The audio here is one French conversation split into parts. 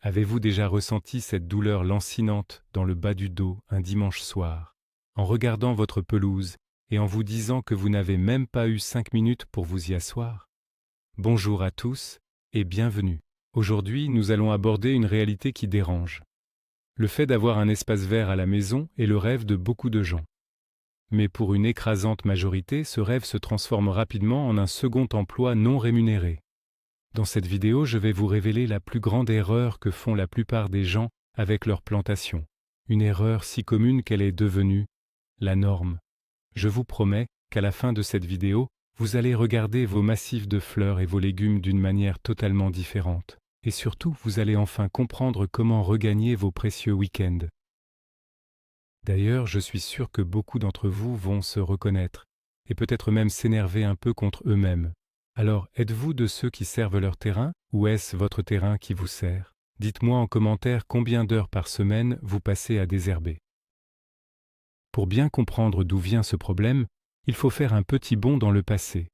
Avez-vous déjà ressenti cette douleur lancinante dans le bas du dos un dimanche soir, en regardant votre pelouse et en vous disant que vous n'avez même pas eu 5 minutes pour vous y asseoir? Bonjour à tous et bienvenue. Aujourd'hui, nous allons aborder une réalité qui dérange. Le fait d'avoir un espace vert à la maison est le rêve de beaucoup de gens. Mais pour une écrasante majorité, ce rêve se transforme rapidement en un second emploi non rémunéré. Dans cette vidéo, je vais vous révéler la plus grande erreur que font la plupart des gens avec leur plantation. Une erreur si commune qu'elle est devenue la norme. Je vous promets qu'à la fin de cette vidéo, vous allez regarder vos massifs de fleurs et vos légumes d'une manière totalement différente. Et surtout, vous allez enfin comprendre comment regagner vos précieux week-ends. D'ailleurs, je suis sûr que beaucoup d'entre vous vont se reconnaître, et peut-être même s'énerver un peu contre eux-mêmes. Alors, êtes-vous de ceux qui servent leur terrain, ou est-ce votre terrain qui vous sert? Dites-moi en commentaire combien d'heures par semaine vous passez à désherber. Pour bien comprendre d'où vient ce problème, il faut faire un petit bond dans le passé.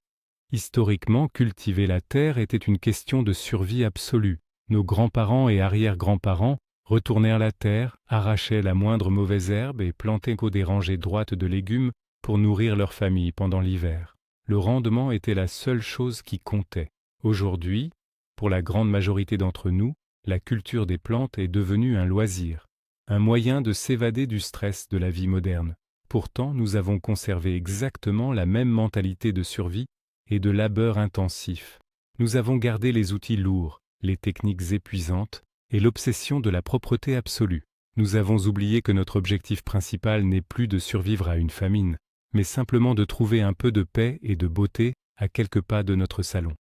Historiquement, cultiver la terre était une question de survie absolue. Nos grands-parents et arrière-grands-parents retournèrent la terre, arrachaient la moindre mauvaise herbe et plantaient des rangées droites de légumes pour nourrir leur famille pendant l'hiver. Le rendement était la seule chose qui comptait. Aujourd'hui, pour la grande majorité d'entre nous, la culture des plantes est devenue un loisir, un moyen de s'évader du stress de la vie moderne. Pourtant, nous avons conservé exactement la même mentalité de survie et de labeur intensif. Nous avons gardé les outils lourds, les techniques épuisantes et l'obsession de la propreté absolue. Nous avons oublié que notre objectif principal n'est plus de survivre à une famine, mais simplement de trouver un peu de paix et de beauté à quelques pas de notre salon.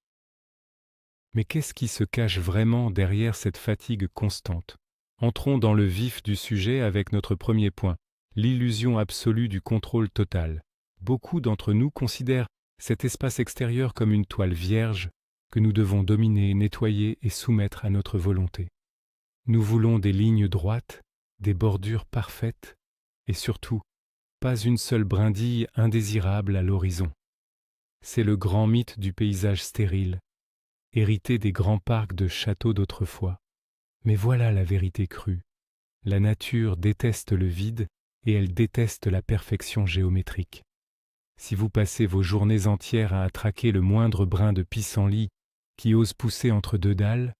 Mais qu'est-ce qui se cache vraiment derrière cette fatigue constante? Entrons dans le vif du sujet avec notre premier point, l'illusion absolue du contrôle total. Beaucoup d'entre nous considèrent cet espace extérieur comme une toile vierge que nous devons dominer, nettoyer et soumettre à notre volonté. Nous voulons des lignes droites, des bordures parfaites et surtout, pas une seule brindille indésirable à l'horizon. C'est le grand mythe du paysage stérile, hérité des grands parcs de châteaux d'autrefois. Mais voilà la vérité crue. La nature déteste le vide et elle déteste la perfection géométrique. Si vous passez vos journées entières à traquer le moindre brin de pissenlit qui ose pousser entre deux dalles,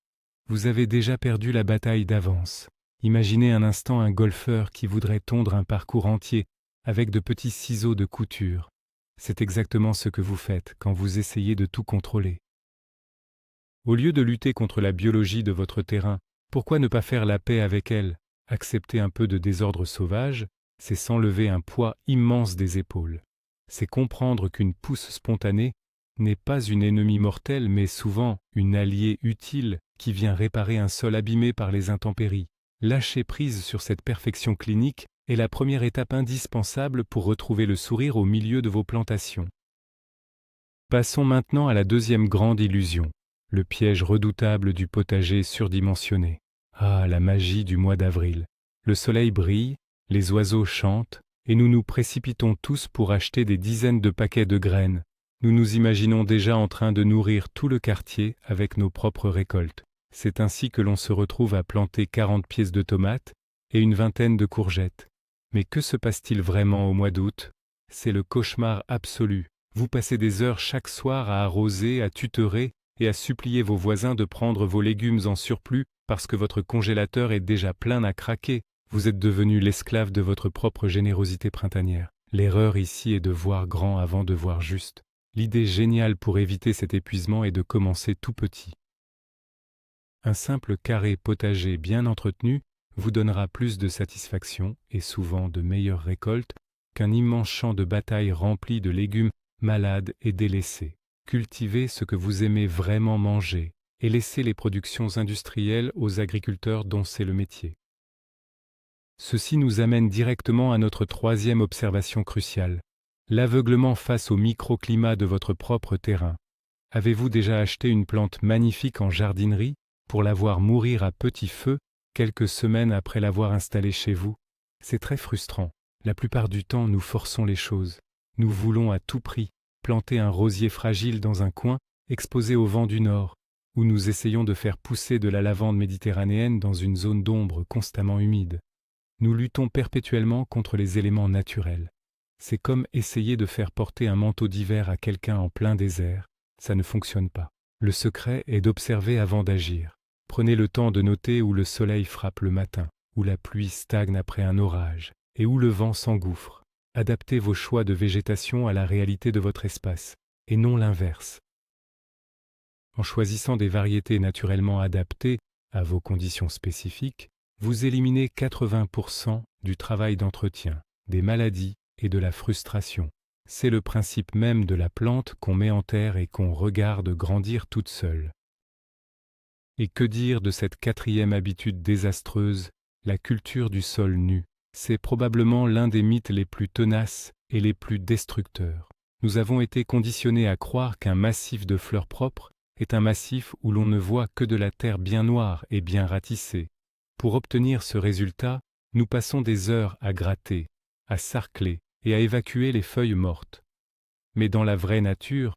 vous avez déjà perdu la bataille d'avance. Imaginez un instant un golfeur qui voudrait tondre un parcours entier avec de petits ciseaux de couture. C'est exactement ce que vous faites quand vous essayez de tout contrôler. Au lieu de lutter contre la biologie de votre terrain, pourquoi ne pas faire la paix avec elle? Accepter un peu de désordre sauvage, c'est s'enlever un poids immense des épaules. C'est comprendre qu'une pousse spontanée n'est pas une ennemie mortelle, mais souvent une alliée utile qui vient réparer un sol abîmé par les intempéries. Lâcher prise sur cette perfection clinique est la première étape indispensable pour retrouver le sourire au milieu de vos plantations. Passons maintenant à la deuxième grande illusion, le piège redoutable du potager surdimensionné. Ah, la magie du mois d'avril. Le soleil brille, les oiseaux chantent, et nous nous précipitons tous pour acheter des dizaines de paquets de graines. Nous nous imaginons déjà en train de nourrir tout le quartier avec nos propres récoltes. C'est ainsi que l'on se retrouve à planter 40 pièces de tomates et une vingtaine de courgettes. Mais que se passe-t-il vraiment au mois d'août? C'est le cauchemar absolu. Vous passez des heures chaque soir à arroser, à tutorer et à supplier vos voisins de prendre vos légumes en surplus parce que votre congélateur est déjà plein à craquer. Vous êtes devenu l'esclave de votre propre générosité printanière. L'erreur ici est de voir grand avant de voir juste. L'idée géniale pour éviter cet épuisement est de commencer tout petit. Un simple carré potager bien entretenu vous donnera plus de satisfaction et souvent de meilleures récoltes qu'un immense champ de bataille rempli de légumes malades et délaissés. Cultivez ce que vous aimez vraiment manger et laissez les productions industrielles aux agriculteurs dont c'est le métier. Ceci nous amène directement à notre troisième observation cruciale, l'aveuglement face au microclimat de votre propre terrain. Avez-vous déjà acheté une plante magnifique en jardinerie pour la voir mourir à petit feu quelques semaines après l'avoir installée chez vous? C'est très frustrant. La plupart du temps, nous forçons les choses. Nous voulons à tout prix planter un rosier fragile dans un coin exposé au vent du nord, où nous essayons de faire pousser de la lavande méditerranéenne dans une zone d'ombre constamment humide. Nous luttons perpétuellement contre les éléments naturels. C'est comme essayer de faire porter un manteau d'hiver à quelqu'un en plein désert. Ça ne fonctionne pas. Le secret est d'observer avant d'agir. Prenez le temps de noter où le soleil frappe le matin, où la pluie stagne après un orage, et où le vent s'engouffre. Adaptez vos choix de végétation à la réalité de votre espace, et non l'inverse. En choisissant des variétés naturellement adaptées à vos conditions spécifiques, vous éliminez 80% du travail d'entretien, des maladies et de la frustration. C'est le principe même de la plante qu'on met en terre et qu'on regarde grandir toute seule. Et que dire de cette quatrième habitude désastreuse, la culture du sol nu? C'est probablement l'un des mythes les plus tenaces et les plus destructeurs. Nous avons été conditionnés à croire qu'un massif de fleurs propres est un massif où l'on ne voit que de la terre bien noire et bien ratissée. Pour obtenir ce résultat, nous passons des heures à gratter, à sarcler et à évacuer les feuilles mortes. Mais dans la vraie nature,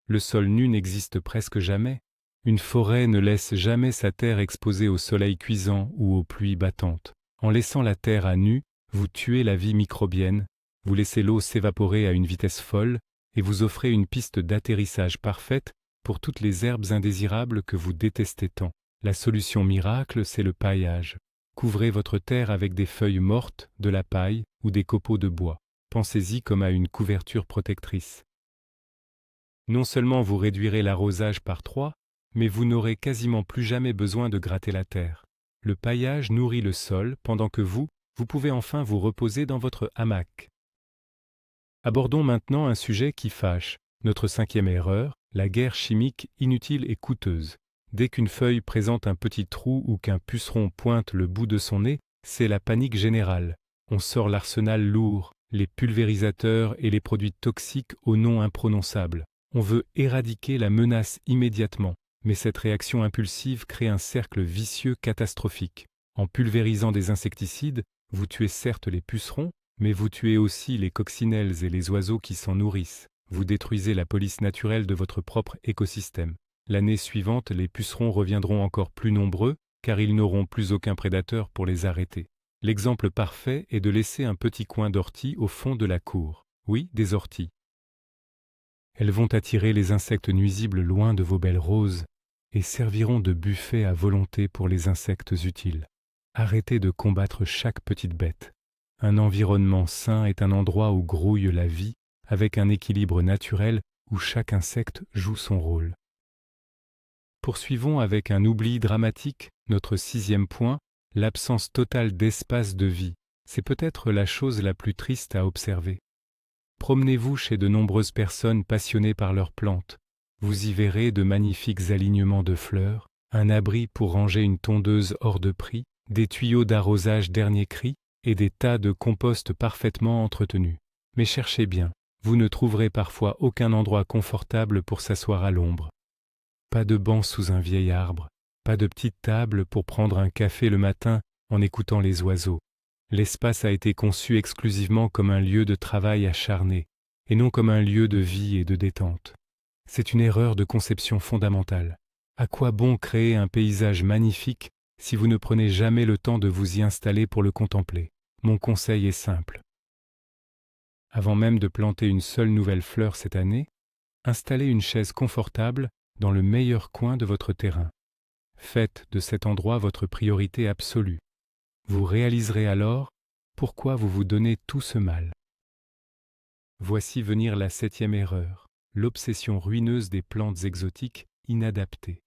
le sol nu n'existe presque jamais. Une forêt ne laisse jamais sa terre exposée au soleil cuisant ou aux pluies battantes. En laissant la terre à nu, vous tuez la vie microbienne, vous laissez l'eau s'évaporer à une vitesse folle et vous offrez une piste d'atterrissage parfaite pour toutes les herbes indésirables que vous détestez tant. La solution miracle, c'est le paillage. Couvrez votre terre avec des feuilles mortes, de la paille ou des copeaux de bois. Pensez-y comme à une couverture protectrice. Non seulement vous réduirez l'arrosage par 3, mais vous n'aurez quasiment plus jamais besoin de gratter la terre. Le paillage nourrit le sol pendant que vous pouvez enfin vous reposer dans votre hamac. Abordons maintenant un sujet qui fâche, notre 5e erreur, la guerre chimique inutile et coûteuse. Dès qu'une feuille présente un petit trou ou qu'un puceron pointe le bout de son nez, c'est la panique générale. On sort l'arsenal lourd, les pulvérisateurs et les produits toxiques au nom imprononçable. On veut éradiquer la menace immédiatement, mais cette réaction impulsive crée un cercle vicieux catastrophique. En pulvérisant des insecticides, vous tuez certes les pucerons, mais vous tuez aussi les coccinelles et les oiseaux qui s'en nourrissent. Vous détruisez la police naturelle de votre propre écosystème. L'année suivante, les pucerons reviendront encore plus nombreux, car ils n'auront plus aucun prédateur pour les arrêter. L'exemple parfait est de laisser un petit coin d'ortie au fond de la cour. Oui, des orties. Elles vont attirer les insectes nuisibles loin de vos belles roses et serviront de buffet à volonté pour les insectes utiles. Arrêtez de combattre chaque petite bête. Un environnement sain est un endroit où grouille la vie, avec un équilibre naturel où chaque insecte joue son rôle. Poursuivons avec un oubli dramatique, notre 6e point, l'absence totale d'espace de vie. C'est peut-être la chose la plus triste à observer. Promenez-vous chez de nombreuses personnes passionnées par leurs plantes. Vous y verrez de magnifiques alignements de fleurs, un abri pour ranger une tondeuse hors de prix, des tuyaux d'arrosage dernier cri et des tas de compost parfaitement entretenus. Mais cherchez bien, vous ne trouverez parfois aucun endroit confortable pour s'asseoir à l'ombre. Pas de banc sous un vieil arbre, pas de petite table pour prendre un café le matin en écoutant les oiseaux. L'espace a été conçu exclusivement comme un lieu de travail acharné, et non comme un lieu de vie et de détente. C'est une erreur de conception fondamentale. À quoi bon créer un paysage magnifique si vous ne prenez jamais le temps de vous y installer pour le contempler? Mon conseil est simple. Avant même de planter une seule nouvelle fleur cette année, installez une chaise confortable dans le meilleur coin de votre terrain. Faites de cet endroit votre priorité absolue. Vous réaliserez alors pourquoi vous vous donnez tout ce mal. Voici venir la 7e erreur, l'obsession ruineuse des plantes exotiques inadaptées.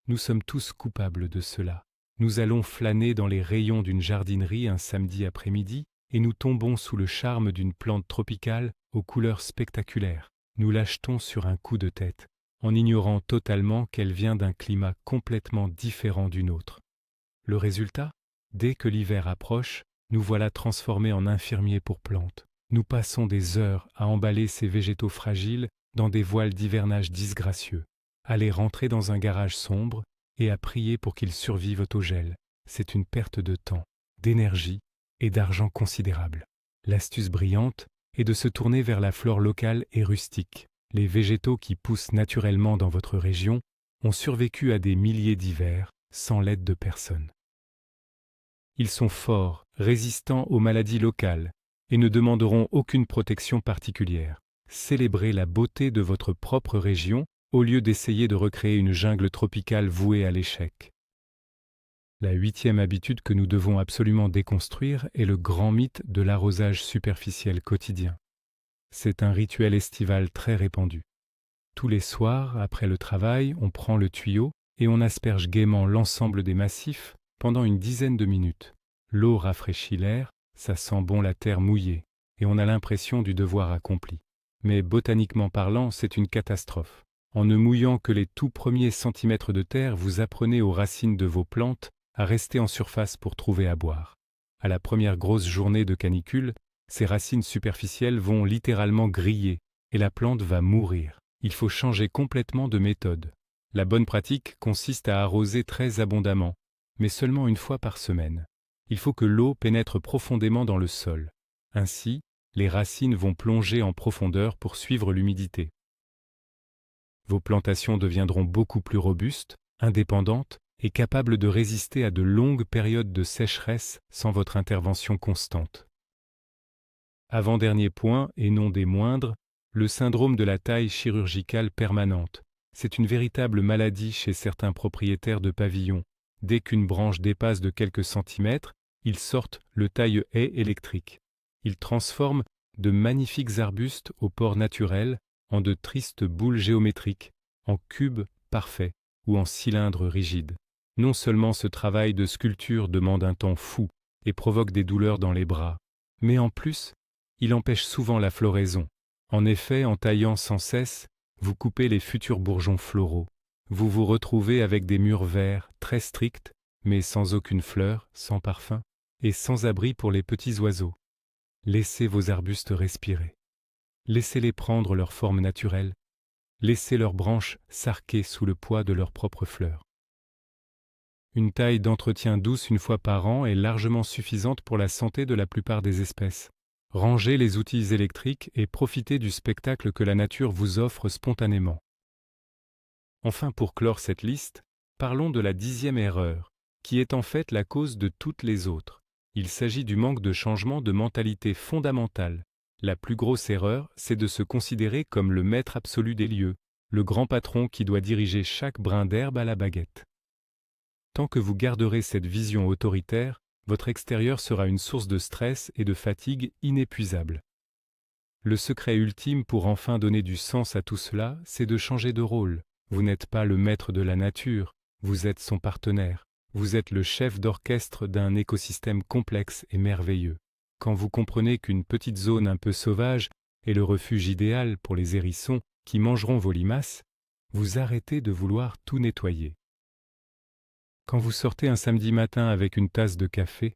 Nous sommes tous coupables de cela. Nous allons flâner dans les rayons d'une jardinerie un samedi après-midi et nous tombons sous le charme d'une plante tropicale aux couleurs spectaculaires. Nous l'achetons sur un coup de tête, en ignorant totalement qu'elle vient d'un climat complètement différent du nôtre. Le résultat? Dès que l'hiver approche, nous voilà transformés en infirmiers pour plantes. Nous passons des heures à emballer ces végétaux fragiles dans des voiles d'hivernage disgracieux, à les rentrer dans un garage sombre et à prier pour qu'ils survivent au gel. C'est une perte de temps, d'énergie et d'argent considérable. L'astuce brillante est de se tourner vers la flore locale et rustique. Les végétaux qui poussent naturellement dans votre région ont survécu à des milliers d'hivers sans l'aide de personne. Ils sont forts, résistants aux maladies locales et ne demanderont aucune protection particulière. Célébrez la beauté de votre propre région au lieu d'essayer de recréer une jungle tropicale vouée à l'échec. La 8e habitude que nous devons absolument déconstruire est le grand mythe de l'arrosage superficiel quotidien. C'est un rituel estival très répandu. Tous les soirs, après le travail, on prend le tuyau et on asperge gaiement l'ensemble des massifs pendant une dizaine de minutes. L'eau rafraîchit l'air, ça sent bon la terre mouillée et on a l'impression du devoir accompli. Mais botaniquement parlant, c'est une catastrophe. En ne mouillant que les tout premiers centimètres de terre, vous apprenez aux racines de vos plantes à rester en surface pour trouver à boire. À la première grosse journée de canicule, ces racines superficielles vont littéralement griller et la plante va mourir. Il faut changer complètement de méthode. La bonne pratique consiste à arroser très abondamment, mais seulement une fois par semaine. Il faut que l'eau pénètre profondément dans le sol. Ainsi, les racines vont plonger en profondeur pour suivre l'humidité. Vos plantations deviendront beaucoup plus robustes, indépendantes et capables de résister à de longues périodes de sécheresse sans votre intervention constante. Avant-dernier point, et non des moindres, le syndrome de la taille chirurgicale permanente. C'est une véritable maladie chez certains propriétaires de pavillons. Dès qu'une branche dépasse de quelques centimètres, ils sortent le taille-haie électrique. Ils transforment de magnifiques arbustes au port naturel en de tristes boules géométriques, en cubes parfaits ou en cylindres rigides. Non seulement ce travail de sculpture demande un temps fou et provoque des douleurs dans les bras, mais en plus, il empêche souvent la floraison. En effet, en taillant sans cesse, vous coupez les futurs bourgeons floraux. Vous vous retrouvez avec des murs verts très stricts, mais sans aucune fleur, sans parfum, et sans abri pour les petits oiseaux. Laissez vos arbustes respirer. Laissez-les prendre leur forme naturelle. Laissez leurs branches s'arquer sous le poids de leurs propres fleurs. Une taille d'entretien douce une fois par an est largement suffisante pour la santé de la plupart des espèces. Rangez les outils électriques et profitez du spectacle que la nature vous offre spontanément. Enfin, pour clore cette liste, parlons de la 10e erreur, qui est en fait la cause de toutes les autres. Il s'agit du manque de changement de mentalité fondamentale. La plus grosse erreur, c'est de se considérer comme le maître absolu des lieux, le grand patron qui doit diriger chaque brin d'herbe à la baguette. Tant que vous garderez cette vision autoritaire, votre extérieur sera une source de stress et de fatigue inépuisable. Le secret ultime pour enfin donner du sens à tout cela, c'est de changer de rôle. Vous n'êtes pas le maître de la nature, vous êtes son partenaire. Vous êtes le chef d'orchestre d'un écosystème complexe et merveilleux. Quand vous comprenez qu'une petite zone un peu sauvage est le refuge idéal pour les hérissons qui mangeront vos limaces, vous arrêtez de vouloir tout nettoyer. Quand vous sortez un samedi matin avec une tasse de café,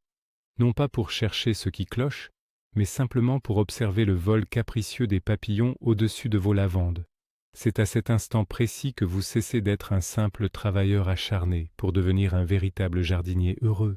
non pas pour chercher ce qui cloche, mais simplement pour observer le vol capricieux des papillons au-dessus de vos lavandes, c'est à cet instant précis que vous cessez d'être un simple travailleur acharné pour devenir un véritable jardinier heureux.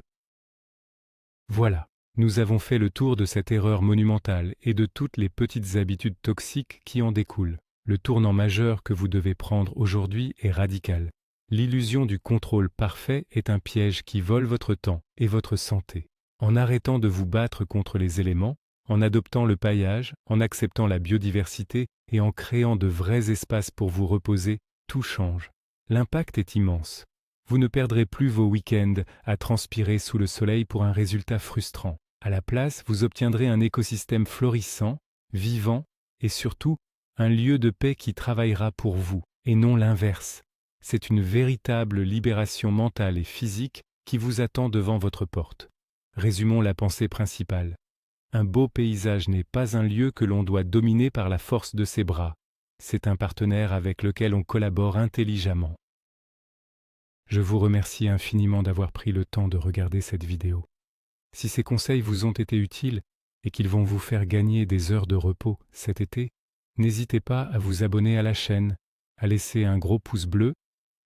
Voilà, nous avons fait le tour de cette erreur monumentale et de toutes les petites habitudes toxiques qui en découlent. Le tournant majeur que vous devez prendre aujourd'hui est radical. L'illusion du contrôle parfait est un piège qui vole votre temps et votre santé. En arrêtant de vous battre contre les éléments, en adoptant le paillage, en acceptant la biodiversité et en créant de vrais espaces pour vous reposer, tout change. L'impact est immense. Vous ne perdrez plus vos week-ends à transpirer sous le soleil pour un résultat frustrant. À la place, vous obtiendrez un écosystème florissant, vivant et surtout un lieu de paix qui travaillera pour vous et non l'inverse. C'est une véritable libération mentale et physique qui vous attend devant votre porte. Résumons la pensée principale. Un beau paysage n'est pas un lieu que l'on doit dominer par la force de ses bras. C'est un partenaire avec lequel on collabore intelligemment. Je vous remercie infiniment d'avoir pris le temps de regarder cette vidéo. Si ces conseils vous ont été utiles et qu'ils vont vous faire gagner des heures de repos cet été, n'hésitez pas à vous abonner à la chaîne, à laisser un gros pouce bleu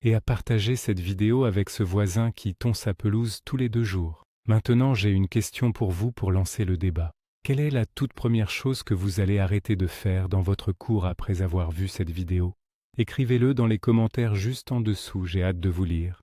et à partager cette vidéo avec ce voisin qui tond sa pelouse tous les 2 jours. Maintenant, j'ai une question pour vous pour lancer le débat. Quelle est la toute première chose que vous allez arrêter de faire dans votre cours après avoir vu cette vidéo? Écrivez-le dans les commentaires juste en dessous, j'ai hâte de vous lire.